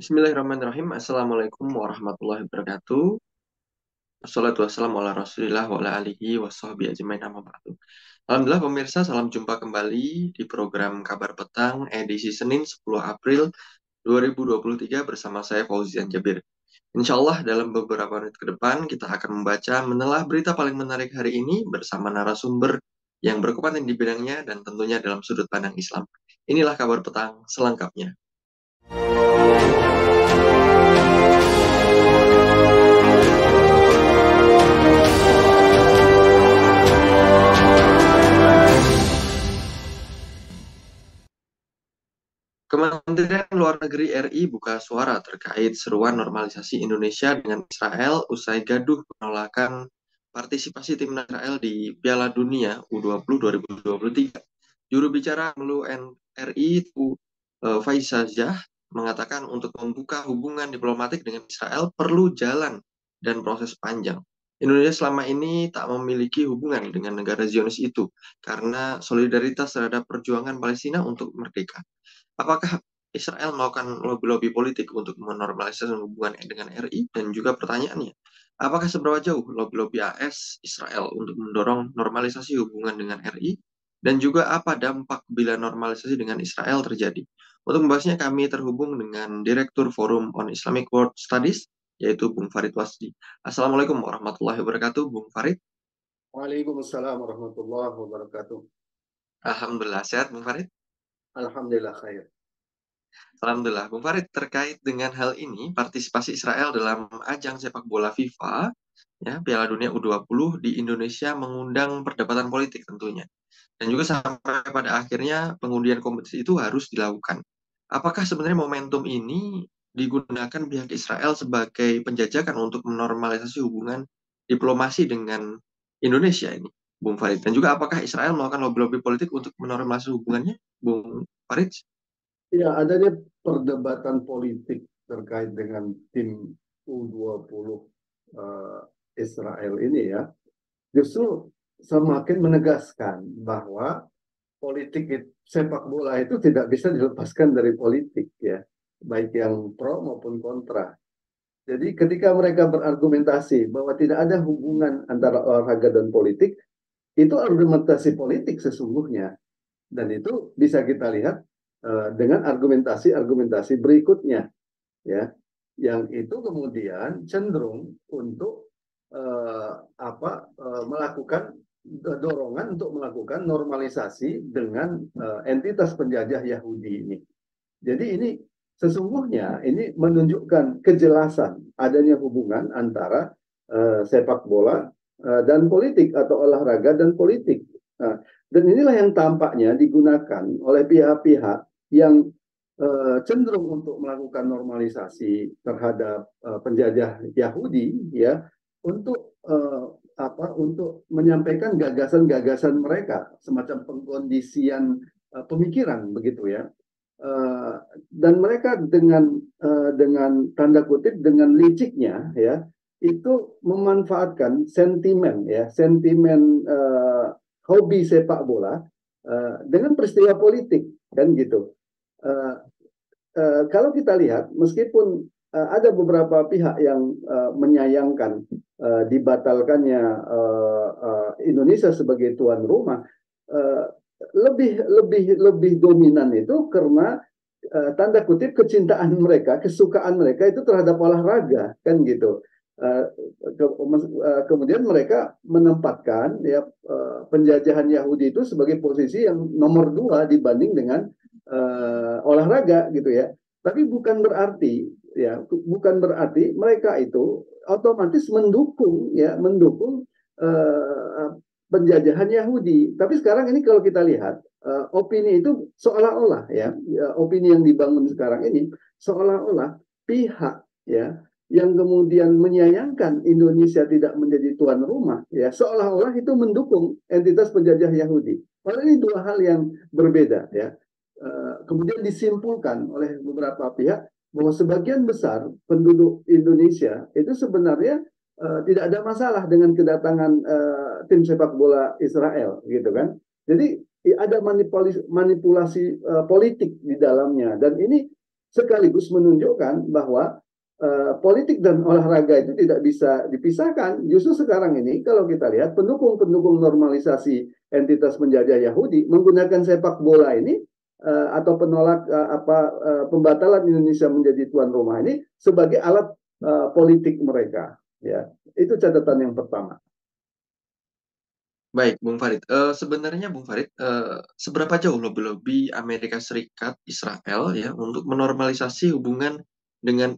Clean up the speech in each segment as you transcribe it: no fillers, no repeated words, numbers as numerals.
Bismillahirrahmanirrahim. Assalamualaikum warahmatullahi wabarakatuh. Wassalatu wassalamu ala rasulillah wa ala alihi wa sahbihi ajmain amma ba'du. Alhamdulillah pemirsa, salam jumpa kembali di program Kabar Petang edisi Senin 10 April 2023 bersama saya Fauzian Jabir. Insya Allah dalam beberapa menit ke depan kita akan membaca menelah berita paling menarik hari ini bersama narasumber yang berkompeten di bidangnya dan tentunya dalam sudut pandang Islam. Inilah Kabar Petang selengkapnya. Kementerian Luar Negeri RI buka suara terkait seruan normalisasi Indonesia dengan Israel usai gaduh penolakan partisipasi tim Israel di Piala Dunia U20 2023. Juru bicara Menlu RI Faisal Jah mengatakan untuk membuka hubungan diplomatik dengan Israel perlu jalan dan proses panjang. Indonesia selama ini tak memiliki hubungan dengan negara Zionis itu karena solidaritas terhadap perjuangan Palestina untuk merdeka. Apakah Israel melakukan lobby-lobby politik untuk menormalisasi hubungan dengan RI? Dan juga pertanyaannya, apakah seberapa jauh lobby-lobby AS Israel untuk mendorong normalisasi hubungan dengan RI? Dan juga apa dampak bila normalisasi dengan Israel terjadi? Untuk membahasnya kami terhubung dengan Direktur Forum on Islamic World Studies, yaitu Bung Farid Wasdi. Assalamualaikum warahmatullahi wabarakatuh, Bung Farid. Waalaikumsalam warahmatullahi wabarakatuh. Alhamdulillah, sehat Bung Farid? Alhamdulillah khair. Alhamdulillah, Bung Farid, terkait dengan hal ini, partisipasi Israel dalam ajang sepak bola FIFA, ya, Piala Dunia U20 di Indonesia mengundang perdebatan politik tentunya. Dan juga sampai pada akhirnya pengundian kompetisi itu harus dilakukan. Apakah sebenarnya momentum ini digunakan pihak Israel sebagai penjajakan untuk menormalisasi hubungan diplomasi dengan Indonesia ini, Bung Farid? Dan juga apakah Israel melakukan lobby-lobby politik untuk menormalisasi hubungannya, Bung Farid? Ya, adanya perdebatan politik terkait dengan tim U20 eh, Israel ini ya, justru semakin menegaskan bahwa sepak bola itu tidak bisa dilepaskan dari politik ya, baik yang pro maupun kontra. Jadi ketika mereka berargumentasi bahwa tidak ada hubungan antara olahraga dan politik, itu argumentasi politik sesungguhnya. Dan itu bisa kita lihat dengan argumentasi-argumentasi berikutnya, ya, yang itu kemudian cenderung untuk melakukan dorongan untuk melakukan normalisasi dengan entitas penjajah Yahudi ini. Jadi ini sesungguhnya ini menunjukkan kejelasan adanya hubungan antara sepak bola dan politik atau olahraga dan politik. Nah, dan inilah yang tampaknya digunakan oleh pihak-pihak yang cenderung untuk melakukan normalisasi terhadap penjajah Yahudi, ya, untuk untuk menyampaikan gagasan-gagasan mereka, semacam pengkondisian pemikiran begitu ya. Dan mereka dengan tanda kutip dengan liciknya ya itu memanfaatkan sentimen hobi sepak bola dengan peristiwa politik kan gitu. Uh, Kalau kita lihat, meskipun ada beberapa pihak yang menyayangkan dibatalkannya Indonesia sebagai tuan rumah, uh, lebih dominan itu karena tanda kutip kecintaan mereka, kesukaan mereka itu terhadap olahraga, kan gitu. Uh, Kemudian mereka menempatkan ya penjajahan Yahudi itu sebagai posisi yang nomor dua dibanding dengan olahraga gitu ya. Tapi bukan berarti mereka itu otomatis mendukung penjajahan Yahudi. Tapi sekarang ini kalau kita lihat opini itu seolah-olah opini yang dibangun sekarang ini seolah-olah pihak ya yang kemudian menyayangkan Indonesia tidak menjadi tuan rumah ya seolah-olah itu mendukung entitas penjajah Yahudi. Padahal ini dua hal yang berbeda ya. Kemudian disimpulkan oleh beberapa pihak bahwa sebagian besar penduduk Indonesia itu sebenarnya tidak ada masalah dengan kedatangan tim sepak bola Israel, gitu kan? Jadi ada manipulasi politik di dalamnya, dan ini sekaligus menunjukkan bahwa politik dan olahraga itu tidak bisa dipisahkan. Justru sekarang ini kalau kita lihat pendukung-pendukung normalisasi entitas penjajah Yahudi menggunakan sepak bola ini atau penolak pembatalan Indonesia menjadi tuan rumah ini sebagai alat politik mereka. Ya, itu catatan yang pertama. Baik, Bung Farid. Sebenarnya Bung Farid, seberapa jauh lobby-lobby Amerika Serikat, Israel ya untuk menormalisasi hubungan dengan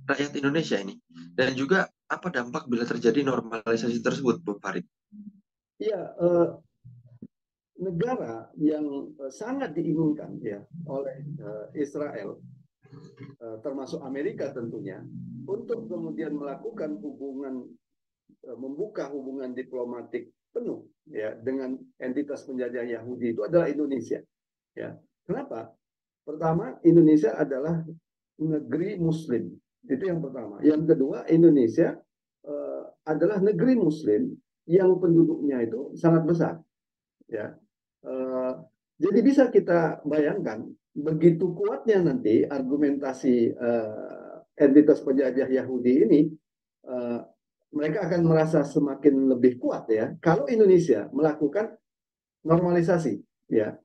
rakyat Indonesia ini? Dan juga apa dampak bila terjadi normalisasi tersebut, Bung Farid? Ya, negara yang sangat diinginkan ya oleh Israel, termasuk Amerika tentunya, untuk kemudian melakukan hubungan, membuka hubungan diplomatik penuh ya dengan entitas penjajah Yahudi itu adalah Indonesia. Ya, kenapa? Pertama, Indonesia adalah negeri Muslim. Itu yang pertama. Yang kedua, Indonesia adalah negeri Muslim yang penduduknya itu sangat besar. Ya, jadi bisa kita bayangkan begitu kuatnya nanti argumentasi entitas penjajah Yahudi ini, mereka akan merasa semakin lebih kuat ya kalau Indonesia melakukan normalisasi. Ya,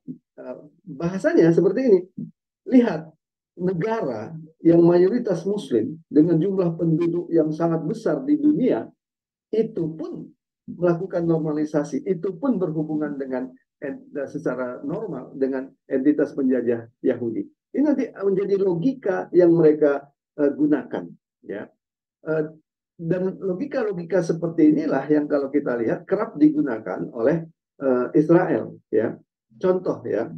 bahasanya seperti ini. Lihat, negara yang mayoritas Muslim dengan jumlah penduduk yang sangat besar di dunia itu pun melakukan normalisasi, itu pun berhubungan dengan secara normal dengan entitas penjajah Yahudi. Ini nanti menjadi logika yang mereka gunakan, ya. Dan logika-logika seperti inilah yang kalau kita lihat kerap digunakan oleh Israel, ya. Contoh, ya,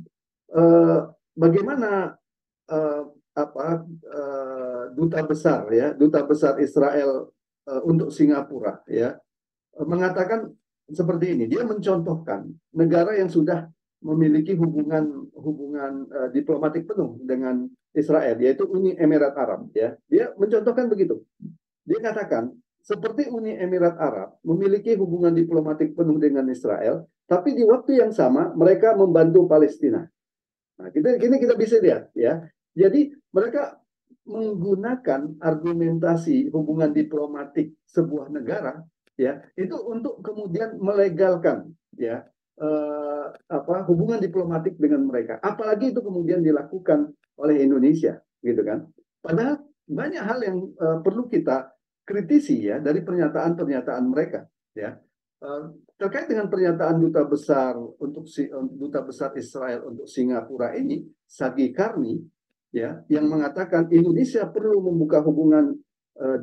bagaimana duta besar Israel untuk Singapura, ya, mengatakan seperti ini. Dia mencontohkan negara yang sudah memiliki hubungan diplomatik penuh dengan Israel, yaitu Uni Emirat Arab. Ya, dia mencontohkan begitu. Dia katakan seperti Uni Emirat Arab memiliki hubungan diplomatik penuh dengan Israel, tapi di waktu yang sama mereka membantu Palestina. Nah, kita bisa lihat, ya. Jadi mereka menggunakan argumentasi hubungan diplomatik sebuah negara, ya, itu untuk kemudian melegalkan, ya, hubungan diplomatik dengan mereka. Apalagi itu kemudian dilakukan oleh Indonesia, gitu kan? Padahal banyak hal yang perlu kita kritisi ya dari pernyataan-pernyataan mereka, ya. Terkait dengan pernyataan duta besar Israel untuk Singapura ini, Sagi Karni, ya, yang mengatakan Indonesia perlu membuka hubungan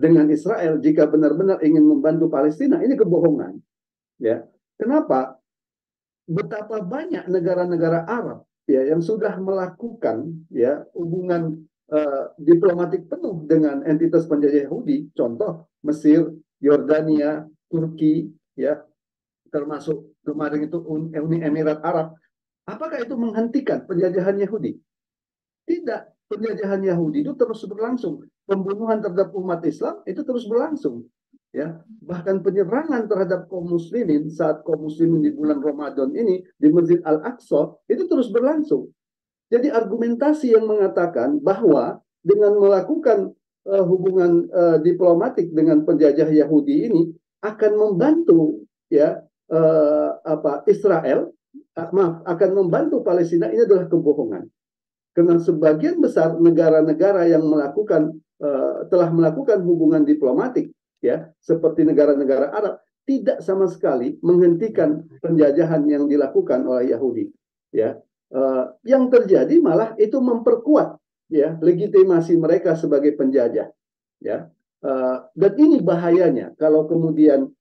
dengan Israel jika benar-benar ingin membantu Palestina. Ini kebohongan, ya. Kenapa? Betapa banyak negara-negara Arab ya yang sudah melakukan ya hubungan diplomatik penuh dengan entitas penjajah Yahudi, contoh Mesir, Yordania, Turki, ya, termasuk kemarin itu Uni Emirat Arab. Apakah itu menghentikan penjajahan Yahudi? Tidak. Penjajahan Yahudi itu terus berlangsung. Pembunuhan terhadap umat Islam itu terus berlangsung. Ya, bahkan penyerangan terhadap kaum muslimin saat kaum muslimin di bulan Ramadan ini di Masjid Al-Aqsa itu terus berlangsung. Jadi argumentasi yang mengatakan bahwa dengan melakukan hubungan diplomatik dengan penjajah Yahudi ini akan membantu ya Israel, akan membantu Palestina, ini adalah kebohongan. Karena sebagian besar negara-negara yang telah melakukan hubungan diplomatik, ya, seperti negara-negara Arab, tidak sama sekali menghentikan penjajahan yang dilakukan oleh Yahudi. Ya, yang terjadi malah itu memperkuat ya legitimasi mereka sebagai penjajah. Ya, dan ini bahayanya kalau kemudian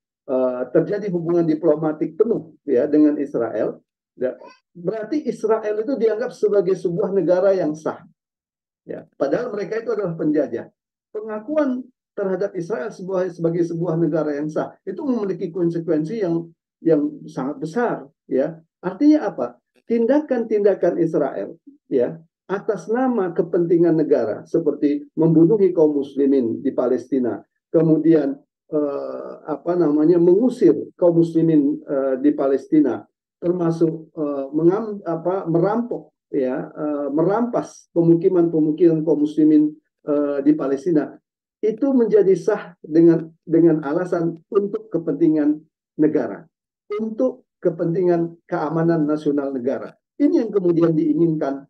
terjadi hubungan diplomatik penuh ya dengan Israel. Ya, berarti Israel itu dianggap sebagai sebuah negara yang sah. Ya, padahal mereka itu adalah penjajah. Pengakuan terhadap Israel sebagai sebuah negara yang sah itu memiliki konsekuensi yang sangat besar. Ya, artinya apa? Tindakan-tindakan Israel, ya, atas nama kepentingan negara seperti membunuhi kaum muslimin di Palestina, kemudian mengusir kaum muslimin di Palestina, termasuk merampok ya merampas pemukiman-pemukiman kaum muslimin di Palestina itu menjadi sah dengan alasan untuk kepentingan negara, untuk kepentingan keamanan nasional negara. Ini yang kemudian diinginkan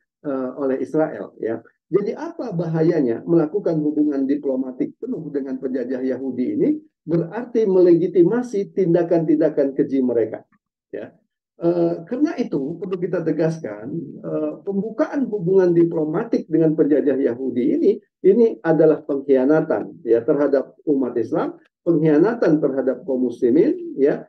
oleh Israel, ya. Jadi apa bahayanya melakukan hubungan diplomatik penuh dengan penjajah Yahudi ini? Berarti melegitimasi tindakan-tindakan keji mereka, ya. Karena itu perlu kita tegaskan, pembukaan hubungan diplomatik dengan penjajah Yahudi ini adalah pengkhianatan, ya, terhadap umat Islam, pengkhianatan terhadap kaum muslimin, ya,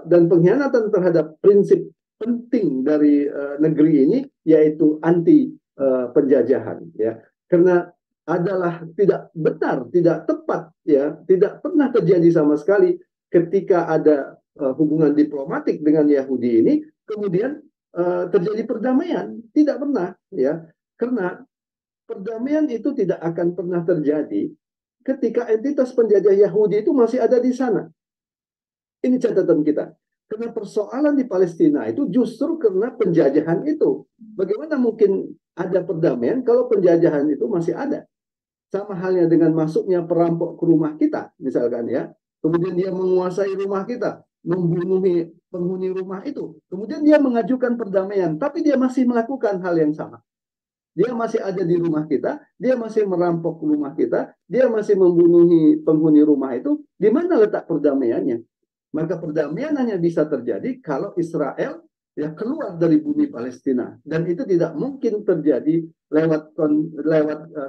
dan pengkhianatan terhadap prinsip penting dari negeri ini, yaitu anti penjajahan, ya. Karena adalah tidak benar, tidak tepat, ya, tidak pernah terjadi sama sekali ketika ada hubungan diplomatik dengan Yahudi ini, kemudian terjadi perdamaian. Tidak pernah, ya. Karena perdamaian itu tidak akan pernah terjadi ketika entitas penjajah Yahudi itu masih ada di sana. Ini catatan kita. Karena persoalan di Palestina itu justru karena penjajahan itu. Bagaimana mungkin ada perdamaian kalau penjajahan itu masih ada? Sama halnya dengan masuknya perampok ke rumah kita, misalkan, ya. Kemudian dia menguasai rumah kita, membunuh penghuni rumah itu. Kemudian dia mengajukan perdamaian, tapi dia masih melakukan hal yang sama. Dia masih ada di rumah kita, dia masih merampok rumah kita, dia masih membunuh penghuni rumah itu. Di mana letak perdamaiannya? Maka perdamaian hanya bisa terjadi kalau Israel, ya, keluar dari bumi Palestina, dan itu tidak mungkin terjadi lewat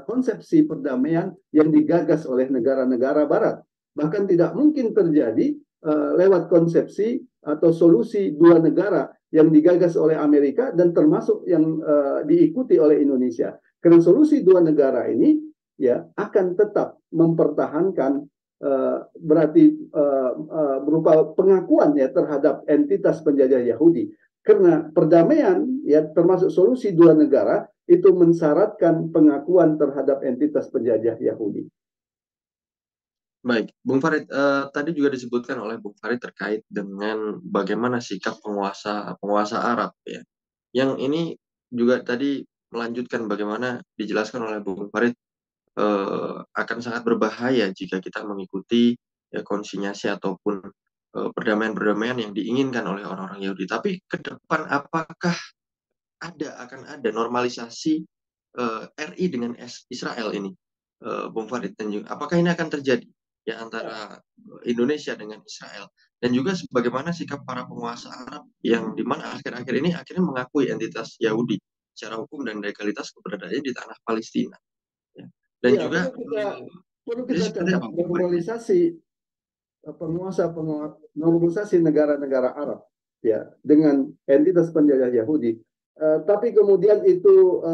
konsepsi perdamaian yang digagas oleh negara-negara Barat. Bahkan tidak mungkin terjadi lewat konsepsi atau solusi dua negara yang digagas oleh Amerika dan termasuk yang diikuti oleh Indonesia. Karena solusi dua negara ini, ya, akan tetap mempertahankan berarti berupa pengakuan, ya, terhadap entitas penjajah Yahudi. Karena perdamaian, ya, termasuk solusi dua negara itu mensyaratkan pengakuan terhadap entitas penjajah Yahudi. Baik, Bung Farid, tadi juga disebutkan oleh Bung Farid terkait dengan bagaimana sikap penguasa Arab, ya. Yang ini juga tadi melanjutkan bagaimana dijelaskan oleh Bung Farid, akan sangat berbahaya jika kita mengikuti, ya, konsinyasi ataupun perdamaian-perdamaian yang diinginkan oleh orang-orang Yahudi. Tapi ke depan apakah akan ada normalisasi RI dengan Israel ini, Bung Farid, dan juga apakah ini akan terjadi, ya, antara Indonesia dengan Israel, dan juga bagaimana sikap para penguasa Arab yang dimana akhir-akhir ini akhirnya mengakui entitas Yahudi secara hukum dan legalitas keberadaannya di tanah Palestina, ya. Dan Iya, juga perlu jadi kita seperti catat apa, Bung Farid? normalisasi normalisasi negara-negara Arab, ya, dengan entitas penjajah Yahudi. Tapi kemudian itu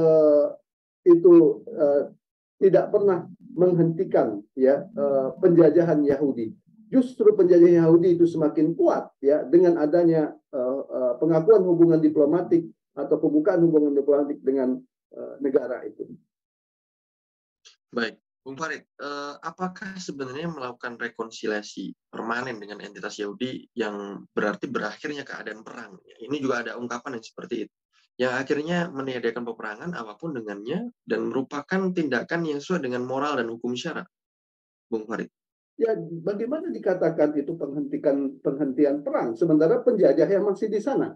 tidak pernah menghentikan, ya, penjajahan Yahudi. Justru penjajahan Yahudi itu semakin kuat, ya, dengan adanya pengakuan hubungan diplomatik atau pembukaan hubungan diplomatik dengan negara itu. Baik, Bung Farid, apakah sebenarnya melakukan rekonsiliasi permanen dengan entitas Yahudi yang berarti berakhirnya keadaan perang? Ini juga ada ungkapan yang seperti itu, yang akhirnya meniadakan peperangan apapun dengannya dan merupakan tindakan yang sesuai dengan moral dan hukum syara, Bung Farid. Ya, bagaimana dikatakan itu penghentian perang sementara penjajah yang masih di sana?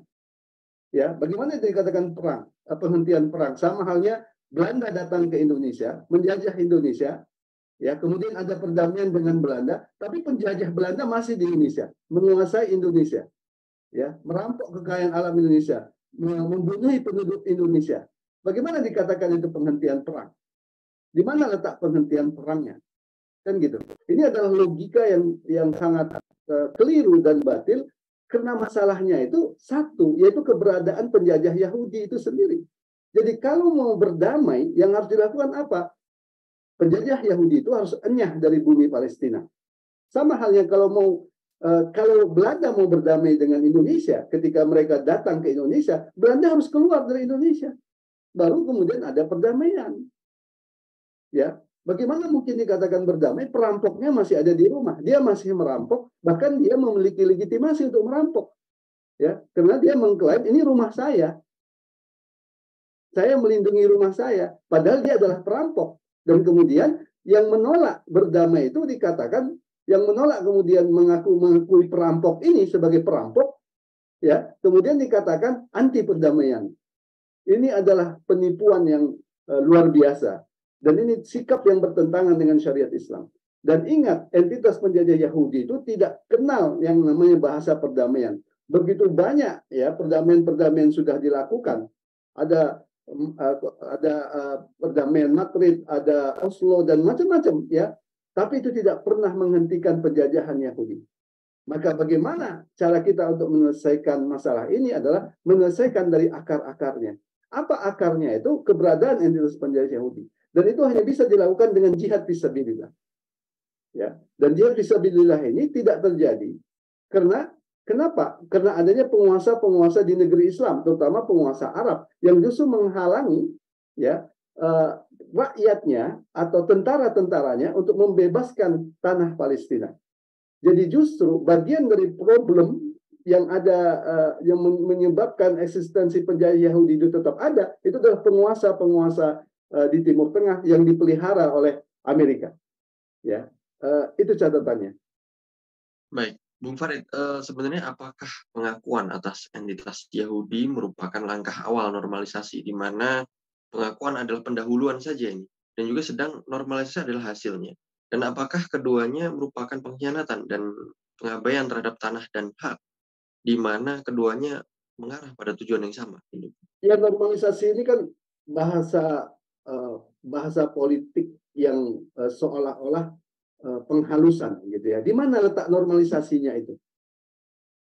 Ya, bagaimana dikatakan perang, penghentian perang? Sama halnya Belanda datang ke Indonesia, menjajah Indonesia, ya, kemudian ada perdamaian dengan Belanda, tapi penjajah Belanda masih di Indonesia, menguasai Indonesia, ya, merampok kekayaan alam Indonesia, membunuh penduduk Indonesia. Bagaimana dikatakan itu penghentian perang? Di mana letak penghentian perangnya? Kan gitu. Ini adalah logika yang sangat keliru dan batil, karena masalahnya itu satu, yaitu keberadaan penjajah Yahudi itu sendiri. Jadi kalau mau berdamai, yang harus dilakukan apa? Penjajah Yahudi itu harus enyah dari bumi Palestina. Sama halnya kalau Belanda mau berdamai dengan Indonesia, ketika mereka datang ke Indonesia, Belanda harus keluar dari Indonesia. Baru kemudian ada perdamaian. Ya, bagaimana mungkin dikatakan berdamai? Perampoknya masih ada di rumah, dia masih merampok, bahkan dia memiliki legitimasi untuk merampok, ya, karena dia mengklaim ini rumah saya. saya melindungi rumah saya, padahal dia adalah perampok. Dan kemudian yang menolak berdamai itu dikatakan, yang menolak kemudian mengakui perampok ini sebagai perampok, ya, kemudian dikatakan anti perdamaian. Ini adalah penipuan yang luar biasa. Dan ini sikap yang bertentangan dengan syariat Islam. Dan ingat, entitas penjajah Yahudi itu tidak kenal yang namanya bahasa perdamaian. Begitu banyak ya perdamaian-perdamaian sudah dilakukan. Ada perdamaian Madrid, ada Oslo dan macam-macam ya. Tapi itu tidak pernah menghentikan penjajahan Yahudi. Maka bagaimana cara kita untuk menyelesaikan masalah ini adalah menyelesaikan dari akar-akarnya. Apa akarnya itu? Keberadaan entitas penjajah Yahudi. Dan itu hanya bisa dilakukan dengan jihad fisabilillah. Ya. Dan jihad fisabilillah ini tidak terjadi karena kenapa? Karena adanya penguasa-penguasa di negeri Islam, terutama penguasa Arab yang justru menghalangi ya rakyatnya atau tentara-tentaranya untuk membebaskan tanah Palestina. Jadi justru bagian dari problem yang ada yang menyebabkan eksistensi penjajah Yahudi itu tetap ada, itu adalah penguasa-penguasa di Timur Tengah yang dipelihara oleh Amerika. Ya, itu catatannya. Baik, Bung Farid, sebenarnya apakah pengakuan atas entitas Yahudi merupakan langkah awal normalisasi, di mana pengakuan adalah pendahuluan saja ini, dan juga sedang normalisasi adalah hasilnya? Dan apakah keduanya merupakan pengkhianatan dan pengabaian terhadap tanah dan hak, di mana keduanya mengarah pada tujuan yang sama? Ya, normalisasi ini kan bahasa politik yang seolah-olah penghalusan gitu ya. Di mana letak normalisasinya itu?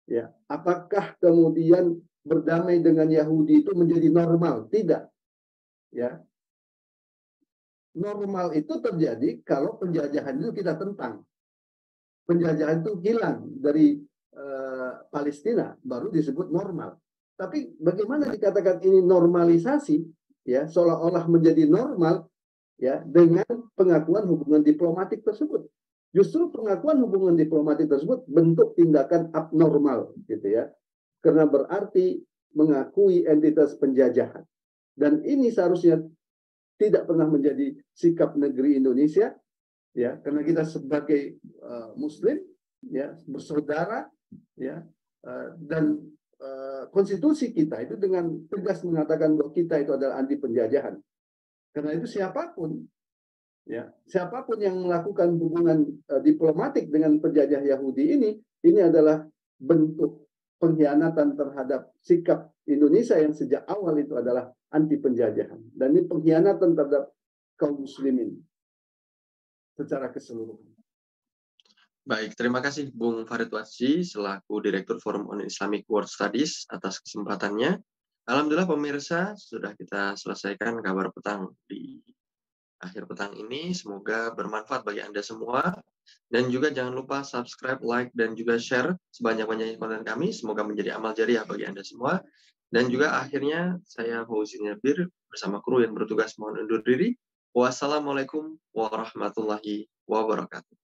Ya, apakah kemudian berdamai dengan Yahudi itu menjadi normal? Tidak. Ya. Normal itu terjadi kalau penjajahan itu kita tentang. Penjajahan itu hilang dari Palestina, baru disebut normal. Tapi bagaimana dikatakan ini normalisasi? Ya, seolah-olah menjadi normal ya dengan pengakuan hubungan diplomatik tersebut. Justru pengakuan hubungan diplomatik tersebut bentuk tindakan abnormal gitu ya. Karena berarti mengakui entitas penjajahan. Dan ini seharusnya tidak pernah menjadi sikap negeri Indonesia ya, karena kita sebagai muslim ya, bersaudara ya, dan konstitusi kita itu dengan tegas mengatakan bahwa kita itu adalah anti penjajahan. Karena itu siapapun yang melakukan hubungan diplomatik dengan penjajah Yahudi ini adalah bentuk pengkhianatan terhadap sikap Indonesia yang sejak awal itu adalah anti penjajahan. Dan ini pengkhianatan terhadap kaum muslimin secara keseluruhan. Baik, terima kasih Bung Farid Watsy selaku Direktur Forum on Islamic World Studies atas kesempatannya. Alhamdulillah pemirsa, sudah kita selesaikan kabar petang di akhir petang ini. Semoga bermanfaat bagi Anda semua. Dan juga jangan lupa subscribe, like, dan juga share sebanyak-banyaknya konten kami. Semoga menjadi amal jariah bagi Anda semua. Dan juga akhirnya saya Fauzi Nabir bersama kru yang bertugas mohon undur diri. Wassalamualaikum warahmatullahi wabarakatuh.